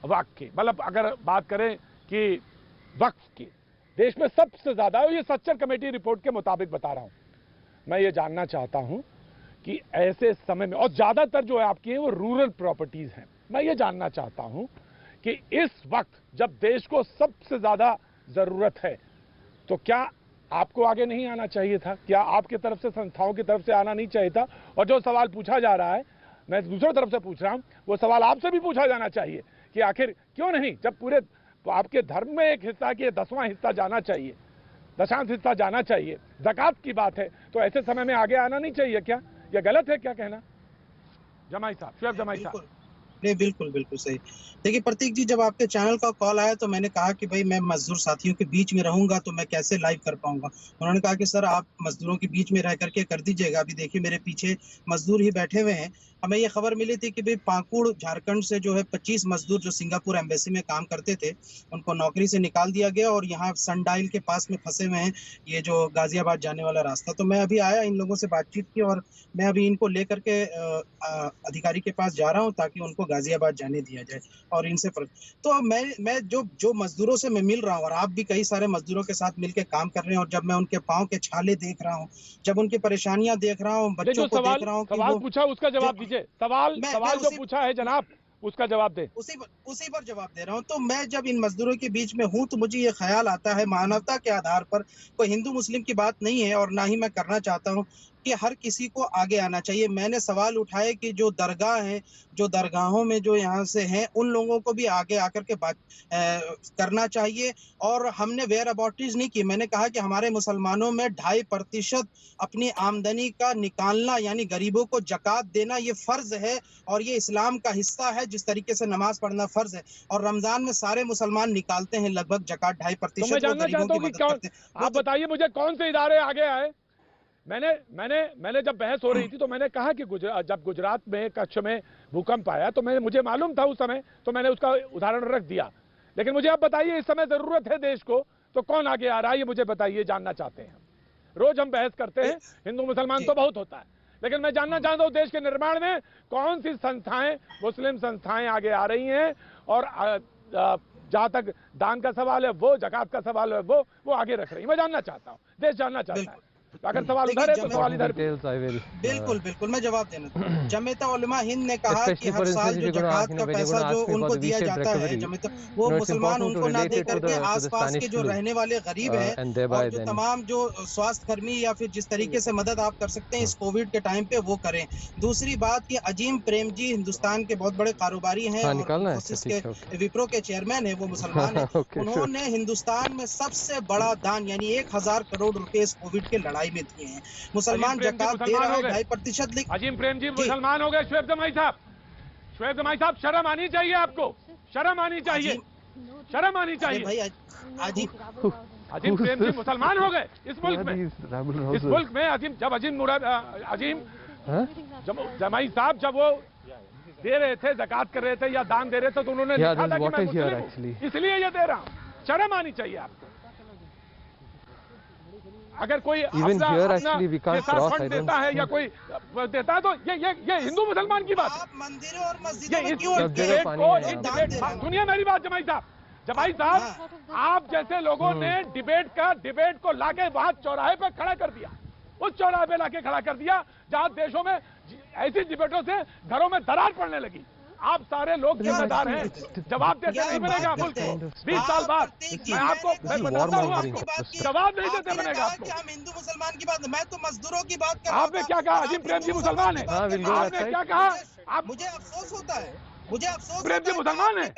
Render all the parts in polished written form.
वक्फ की, मतलब अगर बात करें कि वक्फ की देश में सबसे ज्यादा, ये सच्चर कमेटी रिपोर्ट के मुताबिक बता रहा हूं, मैं ये जानना चाहता हूं कि ऐसे समय में, और ज्यादातर जो है आपकी है वो रूरल प्रॉपर्टीज हैं, मैं ये जानना चाहता हूं कि इस वक्त जब देश को सबसे ज्यादा जरूरत है तो क्या आपको आगे नहीं आना चाहिए था? क्या आपकी तरफ से, संस्थाओं की तरफ से आना नहीं चाहिए था? और जो सवाल पूछा जा रहा है, मैं दूसरी तरफ से पूछ रहा हूं, वो सवाल आपसे भी पूछा जाना चाहिए कि आखिर क्यों नहीं, जब पूरे आपके धर्म में एक हिस्सा की 10वां हिस्सा जाना चाहिए, दशांश हिस्सा जाना चाहिए, ज़कात की बात है, तो ऐसे समय में आगे आना नहीं चाहिए क्या? यह गलत है क्या कहना? जमाई साहब, शुएब जमाई साहब। नहीं, बिल्कुल बिल्कुल सही। देखिए प्रतीक जी, जब आपके चैनल का कॉल आया तो मैंने कहा कि भाई मैं मजदूर साथियों के बीच में रहूंगा तो मैं कैसे लाइव कर पाऊंगा। उन्होंने कहा कि सर आप मजदूरों के बीच में रह करके कर दीजिएगा। अभी देखिए मेरे पीछे मजदूर ही बैठे हुए हैं। हमें ये खबर मिली थी कि भाई पाकुड़ झारखंड से जो है 25 मजदूर जो सिंगापुर एम्बेसी में काम करते थे, उनको नौकरी से निकाल दिया गया और यहाँ सनडाइल के पास में फंसे हुए हैं, ये जो गाजियाबाद जाने वाला रास्ता। तो मैं अभी आया, इन लोगों से बातचीत की और मैं अभी इनको लेकर के अधिकारी के पास जा रहा हूँ ताकि उनको गाजियाबाद जाने दिया जाए और इनसे तो मैं जो मजदूरों से मैं मिल रहा हूँ, और आप भी कई सारे मजदूरों के साथ मिलकर काम कर रहे हैं, और जब मैं उनके पाँव के छाले देख रहा हूँ, जब उनकी परेशानियां देख रहा हूँ, बच्चों को देख रहा हूँ कि सवाल वो पूछा उसका जवाब दीजिए। सवाल जो पूछा है जनाब उसका जवाब दे। उसी पर जवाब दे रहा हूँ। तो मैं जब इन मजदूरों के बीच में हूँ तो मुझे ये ख्याल आता है, मानवता के आधार पर, कोई हिंदू मुस्लिम की बात नहीं है और ना ही मैं करना चाहता हूँ, कि हर किसी को आगे आना चाहिए। मैंने सवाल उठाए कि जो दरगाह हैं, जो दरगाहों में जो यहाँ से हैं, उन लोगों को भी आगे आकर के बात करना चाहिए। और हमने वेयर अबाउटीज नहीं की। मैंने कहा कि हमारे मुसलमानों में 2.5% अपनी आमदनी का निकालना, यानी गरीबों को जकात देना, ये फर्ज है और ये इस्लाम का हिस्सा है। जिस तरीके से नमाज पढ़ना फर्ज है और रमजान में सारे मुसलमान निकालते हैं लगभग जकात 2.5%। तो मैं जानना चाहता हूँ कि आप बताइए मुझे कौन से इदारे आगे आए। मैंने जब बहस हो रही थी तो मैंने कहा कि जब गुजरात में कच्छ में भूकंप आया तो मुझे मालूम था उस समय, तो मैंने उसका उदाहरण रख दिया। लेकिन मुझे आप बताइए इस समय जरूरत है देश को तो कौन आगे आ रहा है, ये मुझे बताइए, जानना चाहते हैं। रोज हम बहस करते हैं, हिंदू मुसलमान तो बहुत होता है, लेकिन मैं जानना चाहता हूं देश के निर्माण में कौन सी संस्थाएं, मुस्लिम संस्थाएं आगे आ रही हैं, और जहां तक दान का सवाल है वो, जकात का सवाल है वो आगे रख रही है। मैं जानना चाहता हूं, देश जानना चाहता है। अगर सवाल उधर है तो सवाल इधर। बिल्कुल मैं जवाब देना। जमीयत उलमा हिंद ने कहा कि हर साल जो जकात का पैसा जो उनको दिया जाता है, जमीयत वो मुसलमान उनको ना दे करके आसपास के जो रहने वाले गरीब हैं और जो तमाम जो स्वास्थ्य कर्मी या फिर जिस तरीके से मदद आप कर सकते हैं इस कोविड के टाइम पे वो करें। दूसरी बात कि अजीम प्रेम जी हिंदुस्तान के बहुत बड़े कारोबारी हैं और विप्रो के चेयरमैन है, वो मुसलमान है। उन्होंने हिंदुस्तान में सबसे बड़ा दान यानी 1000 करोड़ रुपए इस कोविड के लड़ाई में दिए हैं। मुसलमान जकात दे रहा है 2.5%। अजीम प्रेम जी मुसलमान हो गए। शुएब जमाई साहब शर्म आनी चाहिए आपको, शर्म आनी चाहिए, शर्म आनी चाहिए भाई। अजीम प्रेम जी मुसलमान हो गए इस मुल्क में, इस मुल्क में। अजीम जमाई साहब जब वो दे रहे थे, ज़कात कर रहे थे या दान दे रहे थे तो उन्होंने लिखा था कि मैं मुस्लिम हूं, इसलिए ये दे रहा हूं। शर्म आनी चाहिए आपको। अगर कोई अपना फंड देता है या कोई देता है तो ये हिंदू मुसलमान की बात है। मंदिरों और मस्जिदों में क्यों सुनिए मेरी बात जमाई साहब, आप जैसे लोगों ने डिबेट को लाके वहां चौराहे पे खड़ा कर दिया, उस चौराहे पे लाके खड़ा कर दिया जहां देशों में ऐसी डिबेटों से घरों में दरार पड़ने लगी। आप सारे लोग जिम्मेदार हैं, जवाब देते नहीं बनेगा मुल्क को 20 साल बाद। मैं आपको बताता हूं, आपको जवाब नहीं देते बनेगा आपको। हम हिंदू मुसलमान की बात, मैं तो मजदूरों की बात कर रहा हूं। आपने क्या कहा? अजीम प्रेम जी मुसलमान है, आपने क्या कहा? मुझे अफसोस होता है, मुझे अफसोस प्रेम जी मुसलमान है।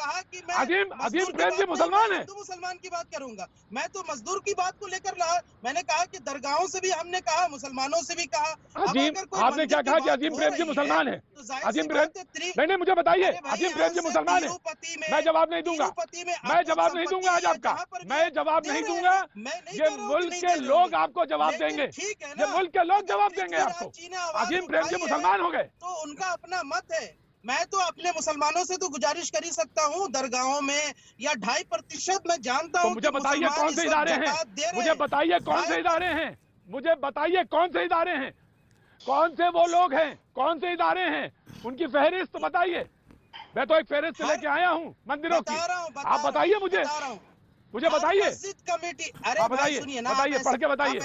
अजीम प्रेम जी मुसलमान है। हिंदू मुसलमान की बात करूंगा, मैं तो मजदूर की बात को लेकर रहा। मैंने कहा कि दरगाहों से भी हमने कहा, मुसलमानों से भी कहा। आपने क्या कहा कि अजीम प्रेम जी मुसलमान है? अजीम प्रेम नहीं, मुझे बताइए अजीम प्रेम जी मुसलमान है? मैं जवाब नहीं दूंगा, मैं जवाब नहीं दूंगा आज आपका, मैं जवाब नहीं दूंगा। ये मुल्क के लोग आपको जवाब देंगे, ये मुल्क के लोग जवाब देंगे आपको। अजीम प्रेम जी मुसलमान हो गए तो उनका अपना मत है। मैं तो अपने मुसलमानों से तो गुजारिश कर ही सकता हूँ दरगाहों में या 2.5% मैं जानता हूँ। तो मुझे बताइए कौन से इदारे हैं, मुझे बताइए कौन से इदारे हैं, मुझे बताइए कौन से इदारे हैं, कौन से वो लोग हैं, कौन से इदारे हैं, उनकी फहरिस्त बताइए। मैं तो एक फेहरिस्त से लेके आया हूँ मंदिरों की। आप बताइए मुझे बताइए मस्जिद कमेटी। अरे आप भाई बताइए, सुनिए ना, बताइए, पढ़ के बताइए।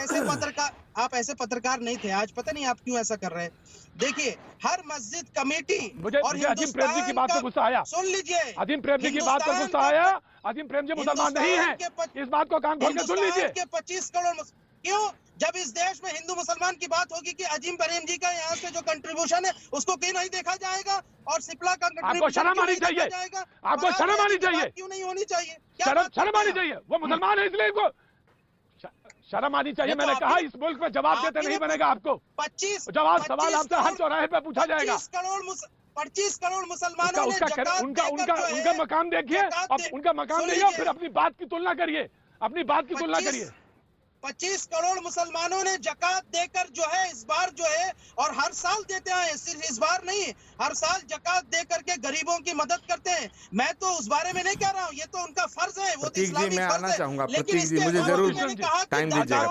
आप ऐसे पत्रकार नहीं थे, आज पता नहीं आप क्यों ऐसा कर रहे हैं। देखिए, हर मस्जिद कमेटी मुझे अजीम प्रेम जी की बात पर गुस्सा आया। सुन लीजिए, अजीम प्रेम जी की बात पर गुस्सा आया। अजीम प्रेम जी मुसलमान नहीं है, इस बात को कान खोल के सुन लीजिए। 25 करोड़ क्यों? जब इस देश में हिंदू मुसलमान की बात होगी कि अजीम प्रेम जी का यहाँ से जो कंट्रीब्यूशन है उसको क्यों नहीं देखा जाएगा, और सिप्ला का आपको शर्म आनी चाहिए, आपको शर्म आनी चाहिए, क्यों नहीं होनी चाहिए? शर्म आनी चाहिए। वो मुसलमान है इसलिए इनको शर्म आनी चाहिए। मैंने कहा इस मुल्क में जवाब देते नहीं बनेगा आपको। 25 जवाब सवाल आपसे हर चौराहे पे पूछा जाएगा। 25 करोड़ मुसलमानों ने उनका मकाम देखिए, उनका मकाम देखिए, फिर अपनी बात की तुलना करिए, अपनी बात की तुलना करिए। 25 करोड़ मुसलमानों ने जकात देकर जो है इस बार जो है, और हर साल देते हैं, सिर्फ इस बार नहीं, हर साल जकात दे करके गरीबों की मदद करते हैं। मैं तो उस बारे में नहीं कह रहा हूँ, ये तो उनका फर्ज है, वो तो इस्लामी फर्ज है। लेकिन मुझे जरूर टाइम दीजिएगा।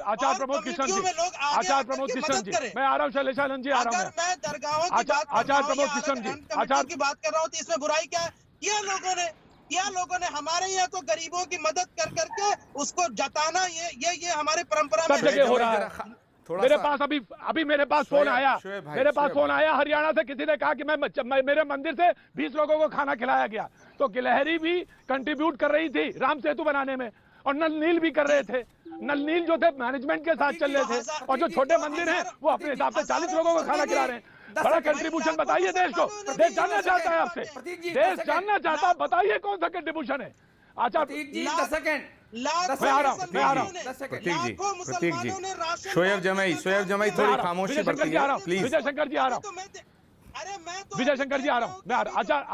आचार्य प्रमोद किशन जी, आचार्य प्रमोद किशन जी, मैं आ रहा हूँ, शैलेशानंद जी आ रहा हूँ। मैं दरगाहों की बात आचार्य प्रमोद किशन जी, आचार्य की बात कर रहा हूँ, तो इसमें बुराई क्या है? लोगों ने हमारे यहाँ तो गरीबों की मदद कर करके उसको जताना, ये हमारे परंपरा में सब जगह हो रहा है। मेरे पास अभी मेरे पास फोन आया हरियाणा से, किसी ने कहा कि मेरे मंदिर से 20 लोगों को खाना खिलाया गया। तो गिलहरी भी कंट्रीब्यूट कर रही थी राम सेतु बनाने में, और नल नील भी कर रहे थे। नल नील जो थे मैनेजमेंट के साथ चल रहे थे, और जो छोटे मंदिर हैं वो अपने हिसाब से 40 लोगों को खाना खिला रहे हैं। बड़ा कंट्रीब्यूशन बताइए देश को, देश जानना चाहता है आपसे, देश जानना चाहता है, बताइए कौन सा कंट्रीब्यूशन है। आचार्य जी 10 सेकंड मैं आ रहा हूँ। प्रतीक जी, शोएब जमाई थोड़ी खामोशी बरतिए प्लीज। विजय शंकर जी आ रहा हूँ, विजय शंकर जी आ रहा हूँ। मैं आचार्य